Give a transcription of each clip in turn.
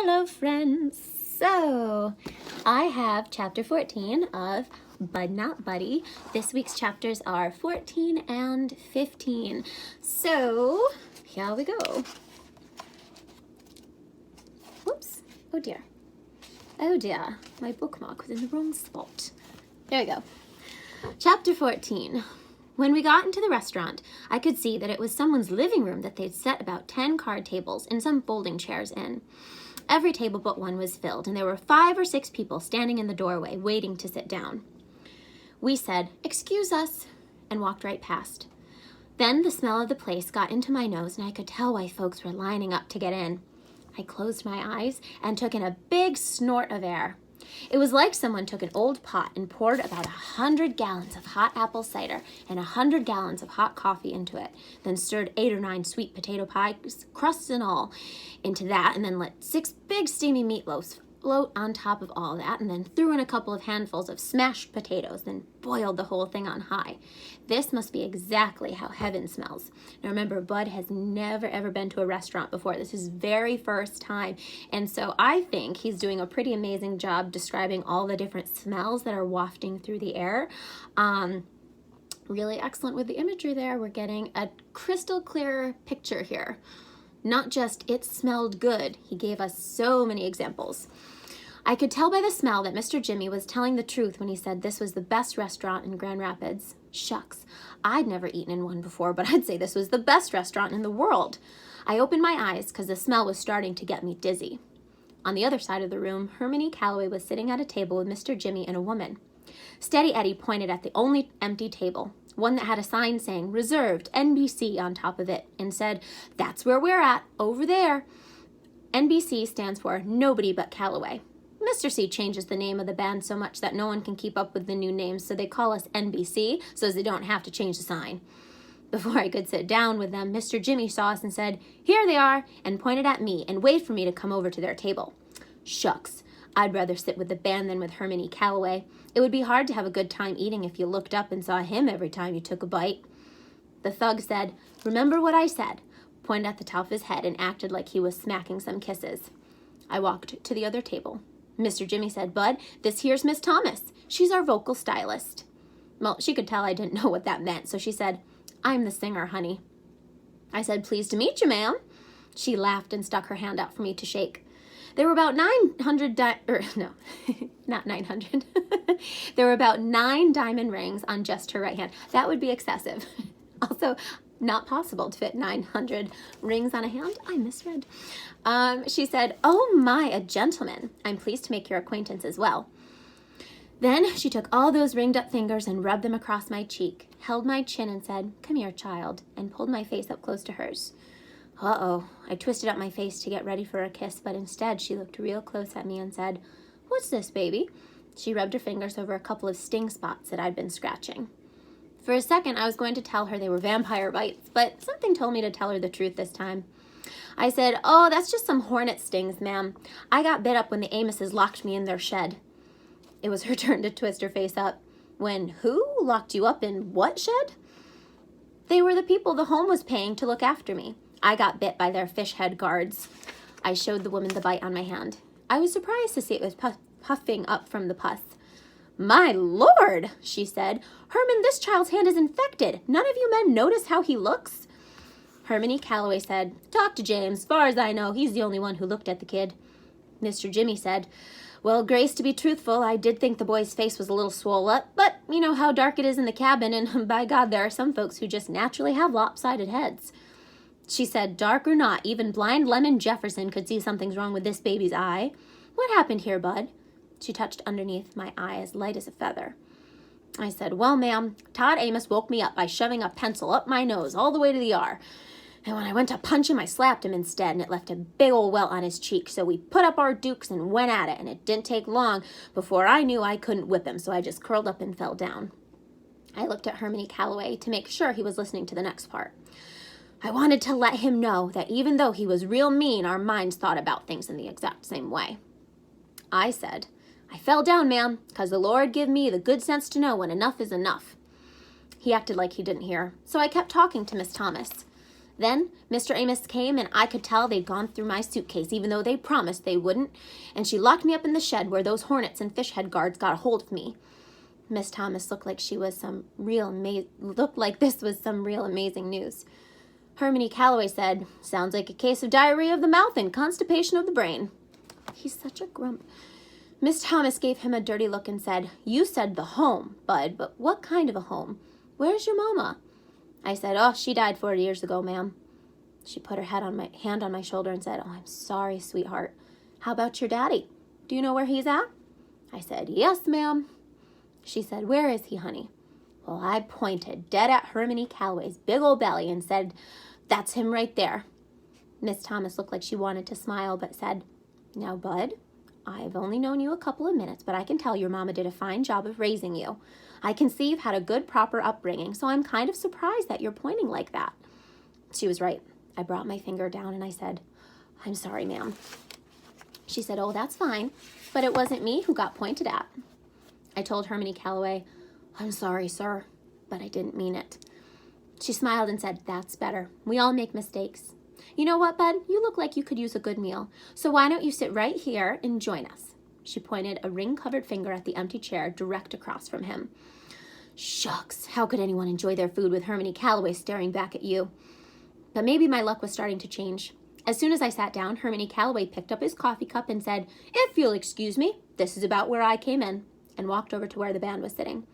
Hello friends! So, I have chapter 14 of Bud Not Buddy. This week's chapters are 14 and 15. So, here we go. Whoops. Oh dear. Oh dear. My bookmark was in the wrong spot. There we go. Chapter 14. When we got into the restaurant, I could see that it was someone's living room that they'd set about 10 card tables and some folding chairs in. Every table but one was filled, and there were 5 or 6 people standing in the doorway waiting to sit down. We said, "Excuse us," and walked right past. Then the smell of the place got into my nose, and I could tell why folks were lining up to get in. I closed my eyes and took in a big snort of air. It was like someone took an old pot and poured about 100 gallons of hot apple cider and 100 gallons of hot coffee into it, then stirred 8 or 9 sweet potato pies, crusts and all, into that, and then let 6 big steamy meatloaves float on top of all that, and then threw in a couple of handfuls of smashed potatoes, then boiled the whole thing on high. This must be exactly how heaven smells. Now remember, Bud has never ever been to a restaurant before. This is his very first time, and so I think he's doing a pretty amazing job describing all the different smells that are wafting through the air. Really excellent with the imagery there. We're getting a crystal clear picture here. Not just it smelled good. He gave us so many examples. I could tell by the smell that Mr. Jimmy was telling the truth when he said this was the best restaurant in Grand Rapids. Shucks, I'd never eaten in one before, but I'd say this was the best restaurant in the world. I opened my eyes because the smell was starting to get me dizzy. On the other side of the room, Hermione Calloway was sitting at a table with Mr. Jimmy and a woman. Steady Eddie pointed at the only empty table, one that had a sign saying "Reserved NBC" on top of it, and said, "That's where we're at, over there." NBC stands for Nobody But Calloway. Mr. C changes the name of the band so much that no one can keep up with the new names, so they call us NBC so as they don't have to change the sign. Before I could sit down with them, Mr. Jimmy saw us and said, "Here they are," and pointed at me and waved for me to come over to their table. Shucks, I'd rather sit with the band than with Hermione Calloway. It would be hard to have a good time eating if you looked up and saw him every time you took a bite. The thug said, "Remember what I said," pointed at the top of his head and acted like he was smacking some kisses. I walked to the other table. Mr. Jimmy said, "Bud, this here's Miss Thomas. She's our vocal stylist." Well, she could tell I didn't know what that meant, so she said, "I'm the singer, honey." I said, "Pleased to meet you, ma'am." She laughed and stuck her hand out for me to shake. There were about 900 not 900. There were about 9 diamond rings on just her right hand. That would be excessive. Also, not possible to fit 900 rings on a hand. I misread. She said, "Oh my, a gentleman. I'm pleased to make your acquaintance as well." Then she took all those ringed up fingers and rubbed them across my cheek, held my chin and said, "Come here, child," and pulled my face up close to hers. Uh-oh. I twisted up my face to get ready for a kiss, but instead she looked real close at me and said, "What's this, baby?" She rubbed her fingers over a couple of sting spots that I'd been scratching. For a second, I was going to tell her they were vampire bites, but something told me to tell her the truth this time. I said, "Oh, that's just some hornet stings, ma'am. I got bit up when the Amoses locked me in their shed." It was her turn to twist her face up. "When who locked you up in what shed?" "They were the people the home was paying to look after me. I got bit by their fish head guards." I showed the woman the bite on my hand. I was surprised to see it was puffing up from the pus. "My Lord," she said. "Herman, this child's hand is infected. None of you men notice how he looks?" Hermione Calloway said, "Talk to James. As far as I know, he's the only one who looked at the kid." Mr. Jimmy said, "Well, Grace, to be truthful, I did think the boy's face was a little swole up, but you know how dark it is in the cabin, and by God, there are some folks who just naturally have lopsided heads." She said, "Dark or not, even blind Lemon Jefferson could see something's wrong with this baby's eye. What happened here, Bud?" She touched underneath my eye as light as a feather. I said, "Well, ma'am, Todd Amos woke me up by shoving a pencil up my nose all the way to the R. And when I went to punch him, I slapped him instead, and it left a big old welt on his cheek. So we put up our dukes and went at it, and it didn't take long before I knew I couldn't whip him, so I just curled up and fell down." I looked at Hermione Calloway to make sure he was listening to the next part. I wanted to let him know that even though he was real mean, our minds thought about things in the exact same way. I said, "I fell down, ma'am, because the Lord give me the good sense to know when enough is enough." He acted like he didn't hear, so I kept talking to Miss Thomas. Then Mr. Amos came, and I could tell they'd gone through my suitcase, even though they promised they wouldn't, and she locked me up in the shed where those hornets and fish head guards got a hold of me. Miss Thomas looked like this was some real amazing news. Hermione Calloway said, "Sounds like a case of diarrhea of the mouth and constipation of the brain." He's such a grump. Miss Thomas gave him a dirty look and said, "You said the home, Bud, but what kind of a home? Where's your mama?" I said, "Oh, she died 4 years ago, ma'am." She put her hand on my shoulder and said, "Oh, I'm sorry, sweetheart. How about your daddy? Do you know where he's at?" I said, "Yes, ma'am." She said, "Where is he, honey?" Well, I pointed dead at Hermione Calloway's big old belly and said, "That's him right there." Miss Thomas looked like she wanted to smile, but said, "Now, Bud, I've only known you a couple of minutes, but I can tell your mama did a fine job of raising you. I can see you've had a good, proper upbringing, so I'm kind of surprised that you're pointing like that." She was right. I brought my finger down and I said, "I'm sorry, ma'am." She said, "Oh, that's fine, but it wasn't me who got pointed at." I told Hermione Calloway, "I'm sorry, sir, but I didn't mean it." She smiled and said, "That's better. We all make mistakes. You know what, Bud? You look like you could use a good meal, so why don't you sit right here and join us?" She pointed a ring-covered finger at the empty chair direct across from him. Shucks, how could anyone enjoy their food with Hermione Calloway staring back at you? But maybe my luck was starting to change. As soon as I sat down, Hermione Calloway picked up his coffee cup and said, "If you'll excuse me, this is about where I came in," and walked over to where the band was sitting.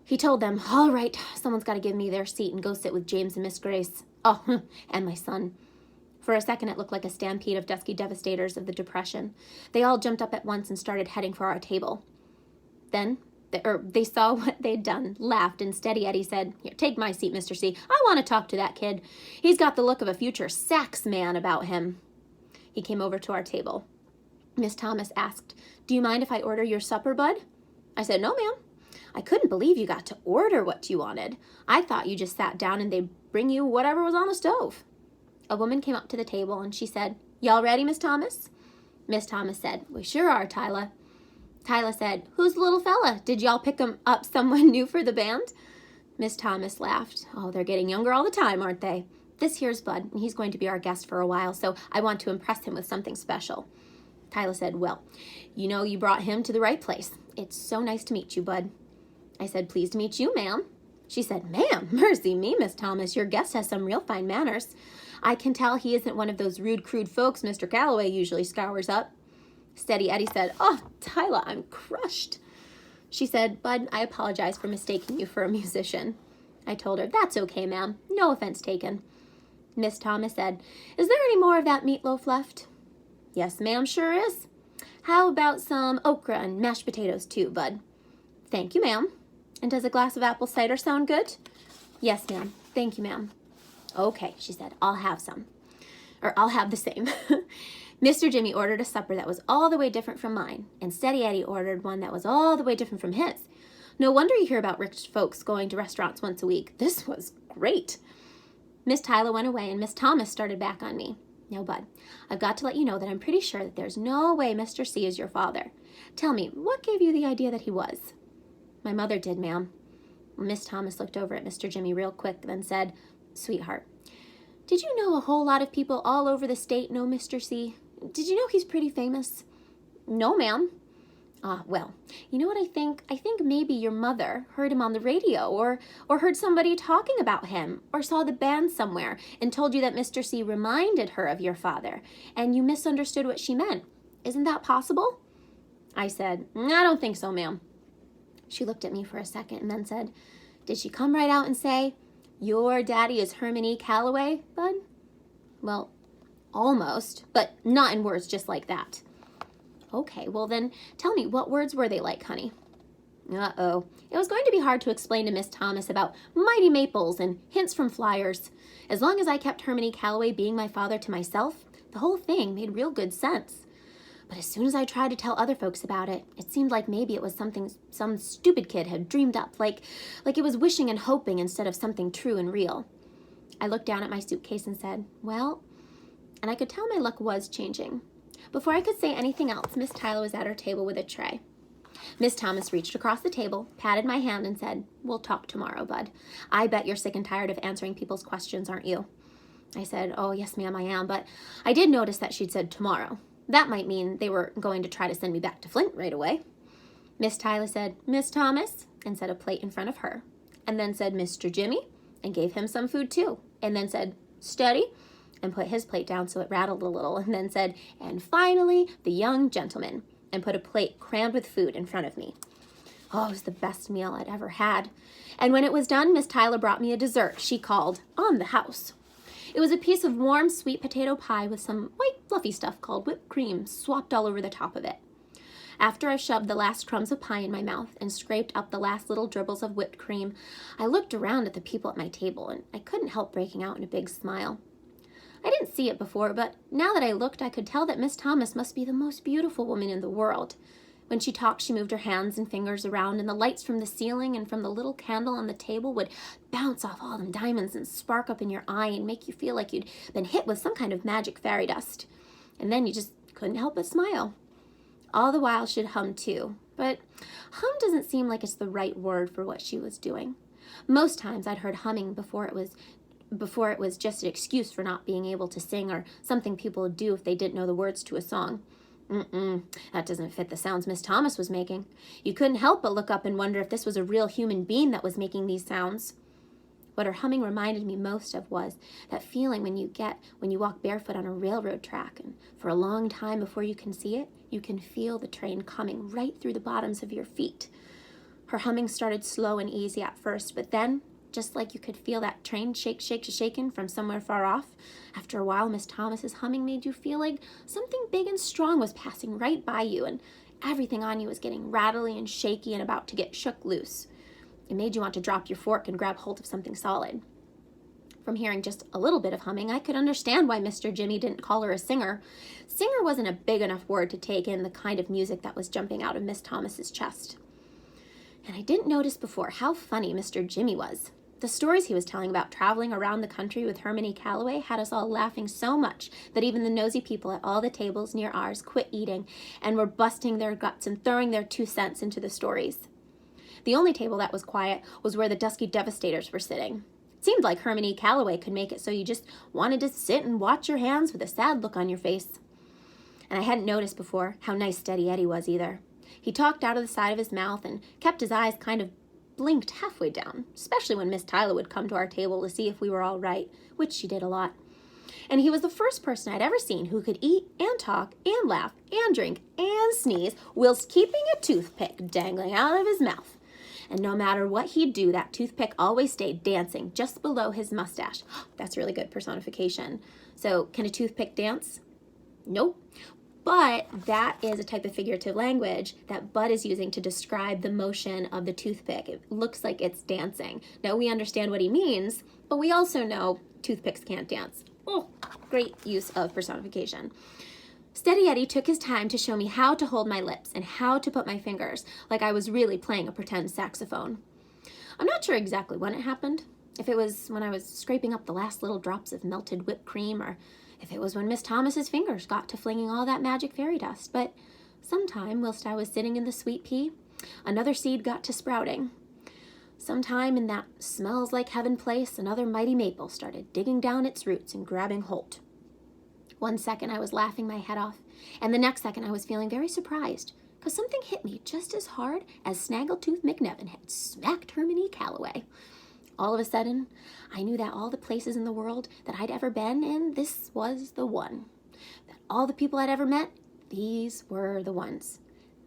He told them, "All right, someone's got to give me their seat and go sit with James and Miss Grace. Oh, and my son." For a second, it looked like a stampede of dusky devastators of the Depression. They all jumped up at once and started heading for our table. Then they saw what they'd done, laughed, and Steady Eddie said, "Here, take my seat, Mr. C. I want to talk to that kid. He's got the look of a future sax man about him." He came over to our table. Miss Thomas asked, "Do you mind if I order your supper, Bud?" I said, "No, ma'am. I couldn't believe you got to order what you wanted. I thought you just sat down and they'd bring you whatever was on the stove." A woman came up to the table and she said, "Y'all ready, Miss Thomas?" Miss Thomas said, "We sure are, Tyla." Tyla said, "Who's the little fella? Did y'all pick him up someone new for the band?" Miss Thomas laughed. "Oh, they're getting younger all the time, aren't they? This here's Bud, and he's going to be our guest for a while, so I want to impress him with something special." Tyla said, "Well, you know you brought him to the right place. It's so nice to meet you, Bud." I said, "Pleased to meet you, ma'am." She said, "Ma'am, mercy me, Miss Thomas, your guest has some real fine manners. I can tell he isn't one of those rude, crude folks Mr. Calloway usually scours up." Steady Eddie said, "Oh, Tyla, I'm crushed." She said, "Bud, I apologize for mistaking you for a musician." I told her, "That's okay, ma'am. No offense taken." Miss Thomas said, "Is there any more of that meatloaf left?" "Yes, ma'am, sure is." "How about some okra and mashed potatoes too, Bud?" "Thank you, ma'am." "And does a glass of apple cider sound good?" "Yes, ma'am. Thank you, ma'am." "Okay," she said, I'll have the same." Mr. Jimmy ordered a supper that was all the way different from mine, and Steady Eddie ordered one that was all the way different from his. No wonder you hear about rich folks going to restaurants once a week. This was great. Miss Tyla went away, and Miss Thomas started back on me. "Now, Bud, I've got to let you know that I'm pretty sure that there's no way Mr. C is your father. Tell me, what gave you the idea that he was?" "My mother did, ma'am." Miss Thomas looked over at Mr. Jimmy real quick, then said, "Sweetheart, did you know a whole lot of people all over the state know Mr. C? Did you know he's pretty famous?" "No, ma'am." "Ah, well, you know what I think? I think maybe your mother heard him on the radio or heard somebody talking about him or saw the band somewhere and told you that Mr. C reminded her of your father and you misunderstood what she meant. Isn't that possible?" I said, "I don't think so, ma'am." She looked at me for a second and then said, "Did she come right out and say, 'Your daddy is Hermione Calloway, Bud?'" "Well, almost, but not in words just like that." "Okay, well then, tell me, what words were they like, honey?" Uh-oh. It was going to be hard to explain to Miss Thomas about mighty maples and hints from flyers. As long as I kept Hermione Calloway being my father to myself, the whole thing made real good sense. But as soon as I tried to tell other folks about it, it seemed like maybe it was something some stupid kid had dreamed up, like it was wishing and hoping instead of something true and real. I looked down at my suitcase and said, "Well," and I could tell my luck was changing. Before I could say anything else, Miss Tyler was at her table with a tray. Miss Thomas reached across the table, patted my hand, and said, "We'll talk tomorrow, Bud. I bet you're sick and tired of answering people's questions, aren't you? I said, "Oh, yes, ma'am, I am, but I did notice that she'd said tomorrow. That might mean they were going to try to send me back to Flint right away." Miss Tyler said, "Miss Thomas," and set a plate in front of her, and then said, "Mr. Jimmy," and gave him some food too, and then said, "Steady," and put his plate down so it rattled a little, and then said, "And finally, the young gentleman," and put a plate crammed with food in front of me. Oh, it was the best meal I'd ever had. And when it was done, Miss Tyler brought me a dessert she called on the house. It was a piece of warm sweet potato pie with some white fluffy stuff called whipped cream swapped all over the top of it. After I shoved the last crumbs of pie in my mouth and scraped up the last little dribbles of whipped cream, I looked around at the people at my table, and I couldn't help breaking out in a big smile. I didn't see it before, but now that I looked, I could tell that Miss Thomas must be the most beautiful woman in the world. When she talked, she moved her hands and fingers around, and the lights from the ceiling and from the little candle on the table would bounce off all them diamonds and spark up in your eye and make you feel like you'd been hit with some kind of magic fairy dust. And then you just couldn't help but smile. All the while she'd hum too, but hum doesn't seem like it's the right word for what she was doing. Most times I'd heard humming before it was just an excuse for not being able to sing, or something people would do if they didn't know the words to a song. That doesn't fit the sounds Miss Thomas was making. You couldn't help but look up and wonder if this was a real human being that was making these sounds. What her humming reminded me most of was that feeling when you walk barefoot on a railroad track, and for a long time before you can see it, you can feel the train coming right through the bottoms of your feet. Her humming started slow and easy at first, but then, just like you could feel that train shaking from somewhere far off, after a while Miss Thomas's humming made you feel like something big and strong was passing right by you, and everything on you was getting rattly and shaky and about to get shook loose. It made you want to drop your fork and grab hold of something solid. From hearing just a little bit of humming, I could understand why Mr. Jimmy didn't call her a singer. Singer wasn't a big enough word to take in the kind of music that was jumping out of Miss Thomas's chest. And I didn't notice before how funny Mr. Jimmy was. The stories he was telling about traveling around the country with Hermione Calloway had us all laughing so much that even the nosy people at all the tables near ours quit eating and were busting their guts and throwing their 2 cents into the stories. The only table that was quiet was where the dusky devastators were sitting. It seemed like Hermione Calloway could make it so you just wanted to sit and watch your hands with a sad look on your face. And I hadn't noticed before how nice Steady Eddie was either. He talked out of the side of his mouth and kept his eyes kind of blinked halfway down, especially when Miss Tyler would come to our table to see if we were all right, which she did a lot. And he was the first person I'd ever seen who could eat and talk and laugh and drink and sneeze whilst keeping a toothpick dangling out of his mouth. And no matter what he'd do, that toothpick always stayed dancing just below his mustache. That's really good personification. So, can a toothpick dance? Nope. But that is a type of figurative language that Bud is using to describe the motion of the toothpick. It looks like it's dancing. Now, we understand what he means, but we also know toothpicks can't dance. Oh, great use of personification. Steady Eddie took his time to show me how to hold my lips and how to put my fingers, like I was really playing a pretend saxophone. I'm not sure exactly when it happened, if it was when I was scraping up the last little drops of melted whipped cream, or if it was when Miss Thomas's fingers got to flinging all that magic fairy dust, but sometime whilst I was sitting in the sweet pea, another seed got to sprouting. Sometime in that smells like heaven place, another mighty maple started digging down its roots and grabbing hold. One second I was laughing my head off, and the next second I was feeling very surprised, because something hit me just as hard as Snaggletooth McNevin had smacked Hermione Calloway. All of a sudden, I knew that all the places in the world that I'd ever been in, this was the one. That all the people I'd ever met, these were the ones.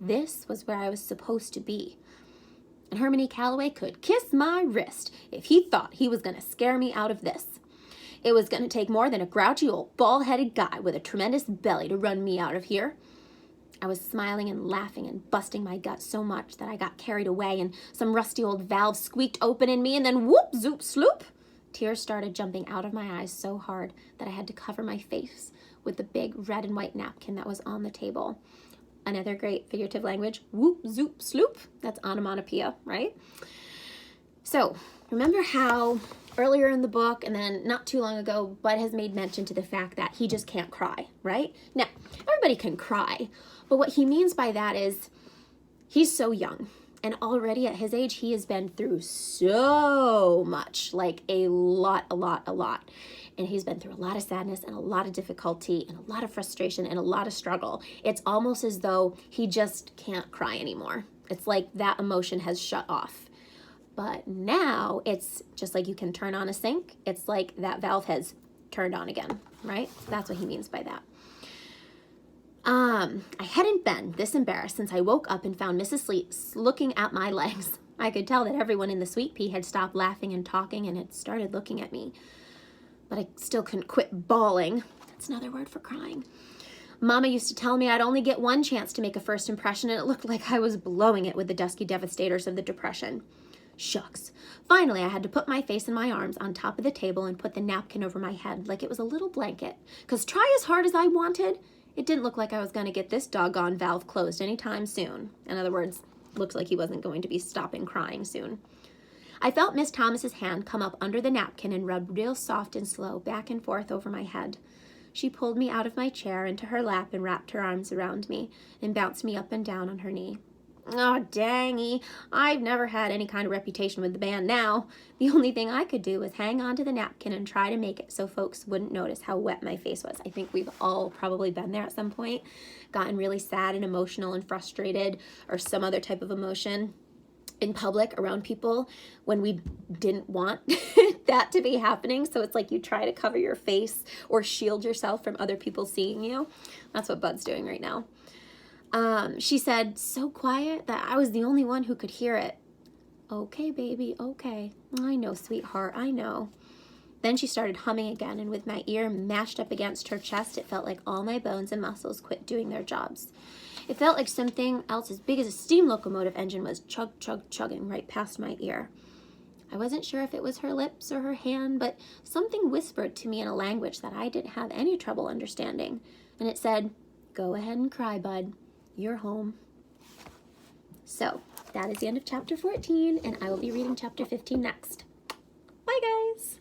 This was where I was supposed to be. And Hermione Calloway could kiss my wrist if he thought he was going to scare me out of this. It was going to take more than a grouchy old bald-headed guy with a tremendous belly to run me out of here. I was smiling and laughing and busting my gut so much that I got carried away, and some rusty old valve squeaked open in me, and then whoop, zoop, sloop. Tears started jumping out of my eyes so hard that I had to cover my face with the big red and white napkin that was on the table. Another great figurative language, whoop, zoop, sloop. That's onomatopoeia, right? So, remember how earlier in the book, and then not too long ago, Bud has made mention to the fact that he just can't cry, right? Now, everybody can cry, but what he means by that is he's so young, and already at his age, he has been through so much, like a lot. and he's been through a lot of sadness and a lot of difficulty and a lot of frustration and a lot of struggle. It's almost as though he just can't cry anymore. It's like that emotion has shut off. But now it's just like you can turn on a sink. It's like that valve has turned on again, right? That's what he means by that. I hadn't been this embarrassed since I woke up and found Mrs. Sleet looking at my legs. I could tell that everyone in the sweet pea had stopped laughing and talking and had started looking at me. But I still couldn't quit bawling. That's another word for crying. Mama used to tell me I'd only get one chance to make a first impression, and it looked like I was blowing it with the dusky devastators of the Depression. Shucks. Finally, I had to put my face in my arms on top of the table and put the napkin over my head like it was a little blanket. Because try as hard as I wanted, it didn't look like I was going to get this doggone valve closed anytime soon. In other words, looked like he wasn't going to be stopping crying soon. I felt Miss Thomas's hand come up under the napkin and rub real soft and slow back and forth over my head. She pulled me out of my chair into her lap and wrapped her arms around me and bounced me up and down on her knee. Oh, dangy. I've never had any kind of reputation with the band now. The only thing I could do was hang on to the napkin and try to make it so folks wouldn't notice how wet my face was. I think we've all probably been there at some point, gotten really sad and emotional and frustrated or some other type of emotion in public around people when we didn't want that to be happening. So it's like you try to cover your face or shield yourself from other people seeing you. That's what Bud's doing right now. She said, so quiet that I was the only one who could hear it. Okay, baby, okay. I know, sweetheart, I know. Then she started humming again, and with my ear mashed up against her chest, it felt like all my bones and muscles quit doing their jobs. It felt like something else as big as a steam locomotive engine was chug, chug, chugging right past my ear. I wasn't sure if it was her lips or her hand, but something whispered to me in a language that I didn't have any trouble understanding. And it said, go ahead and cry, bud. You're home. So that is the end of chapter 14, and I will be reading chapter 15 next. Bye, guys.